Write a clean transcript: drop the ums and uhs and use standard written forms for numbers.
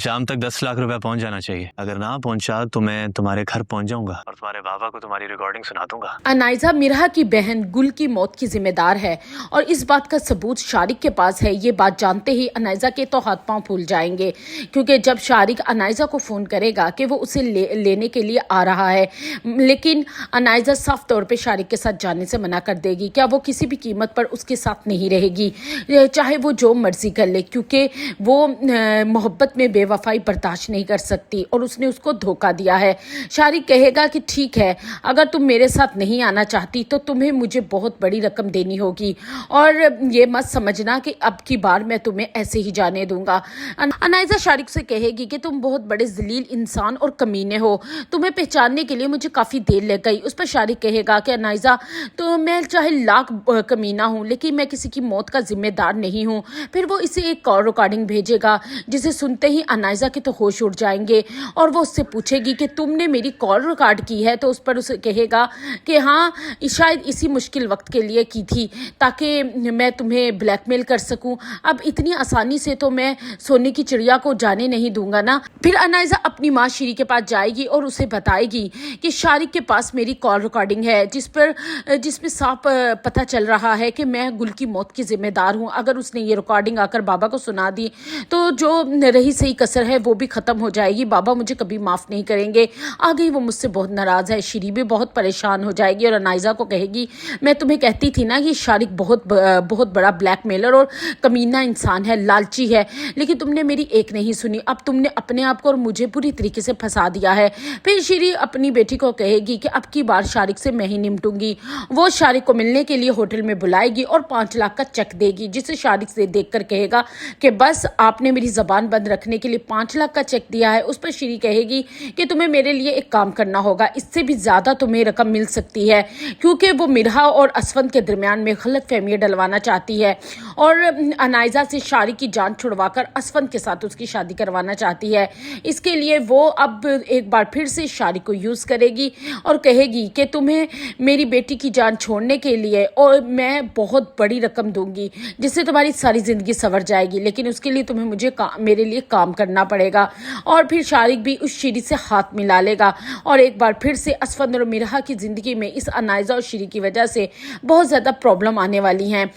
शाम तक 10 लाख रुपए पहुंच जाना चाहिए। अगर ना पहुंचा तो मैं तुम्हारे घर पहुंच जाऊंगा और तुम्हारे बाबा को तुम्हारी रिकॉर्डिंग सुना दूंगा। अनाइजा मिरहा की बहन गुल की मौत की जिम्मेदार है और इस बात का सबूत शारिक के पास है। ये बात जानते ही अनाइजा के तो हाथ पांव फूल जाएंगे, क्योंकि जब शारिक अनाइजा को फोन करेगा कि वो उसे लेने के लिए आ रहा है, लेकिन अनाइजा साफ तौर पे शारिक के साथ जाने से मना कर देगी। क्या वो किसी भी कीमत पर उसके साथ नहीं रहेगी, चाहे वो जो मर्जी कर ले, क्योंकि वो मोहब्बत में बेवफाई बर्दाश्त नहीं कर सकती और उसने उसको धोखा दिया है। शारिक कहेगा कि ठीक है, अगर तुम मेरे साथ नहीं आना चाहती तो तुम्हें मुझे बहुत बड़ी रकम देनी होगी और ये मत समझना कि अब की बार मैं तुम्हें ऐसे ही जाने दूंगा। अनाइजा शारिक से कहेगी कि तुम बहुत बड़े जलील इंसान और कमीने हो, तुम्हें पहचानने के लिए मुझे काफ़ी देर लग गई। उस पर शारिक कहेगा कि अनाइजा, तो मैं चाहे लाख कमीना हूँ लेकिन मैं किसी की मौत का जिम्मेदार नहीं हूँ। फिर वो इसे एक कॉल रिकॉर्डिंग भेजेगा, जिसे सुनते ही अनाइजा के तो होश उड़ जाएंगे और वो उससे पूछेगी कि तुमने मेरी कॉल रिकॉर्ड की है। तो उस पर उसे कहेगा कि हाँ, शायद इसी मुश्किल वक्त के लिए की थी ताकि मैं तुम्हें ब्लैकमेल कर सकूं। अब इतनी आसानी से तो मैं सोने की चिड़िया को जाने नहीं दूंगा ना। फिर अनाइजा अपनी माँ शीरी के पास जाएगी और उसे बताएगी कि शारिक के पास मेरी कॉल रिकॉर्डिंग है जिसमें साफ पता चल रहा है कि मैं गुल की मौत की जिम्मेदार हूँ। अगर उसने ये रिकॉर्डिंग आकर बाबा को सुना दी तो जो रही सही कसर है वो भी खत्म हो जाएगी। बाबा मुझे कभी माफ नहीं करेंगे। आगे वो मुझसे बहुत नाराज है। शीरी भी बहुत परेशान हो जाएगी और अनाइजा को कहेगी, मैं तुम्हें कहती थी ना कि शारिक बहुत बड़ा ब्लैकमेलर और कमीना इंसान है, लालची है, लेकिन तुमने मेरी एक नहीं सुनी। अब तुमने अपने आप को और मुझे पूरी तरीके से फंसा दिया है। फिर शीरी अपनी बेटी को कहेगी कि अब की बार शारिक से मैं ही निपटूंगी। वो शारिक को मिलने के लिए होटल में बुलाएगी और 5 लाख का चेक देगी, जिसे शारिक से देखकर कहेगा कि बस आपने मेरी जबान बंद रखने के लिए 5 लाख का चेक दिया है। उस पर शीरी कहेगी कि तुम्हें मेरे लिए एक काम करना होगा, इससे भी ज्यादा तुम्हें रकम मिल सकती है, क्योंकि वो मिरहा और असफंद के दरमियान में गलत फहमियां डलवाना चाहती है और अनाइजा से शारिक की जान छुड़वाकर असफंद के साथ उसकी शादी करवाना चाहती है। इसके लिए वो अब एक बार फिर से शारिक को यूज करेगी और कहेगी कि तुम्हें मेरी बेटी की जान छोड़ने के लिए और मैं बहुत बड़ी रकम दूंगी जिससे तुम्हारी सारी जिंदगी संवर जाएगी, लेकिन उसके लिए तुम्हें मेरे लिए काम करना पड़ेगा। और फिर शारिक भी उस शीरी से हाथ मिला लेगा और एक बार फिर से असफंद और मिरहा की जिंदगी में इस अनाइजा और शीरी की वजह से बहुत ज्यादा प्रॉब्लम आने वाली हैं।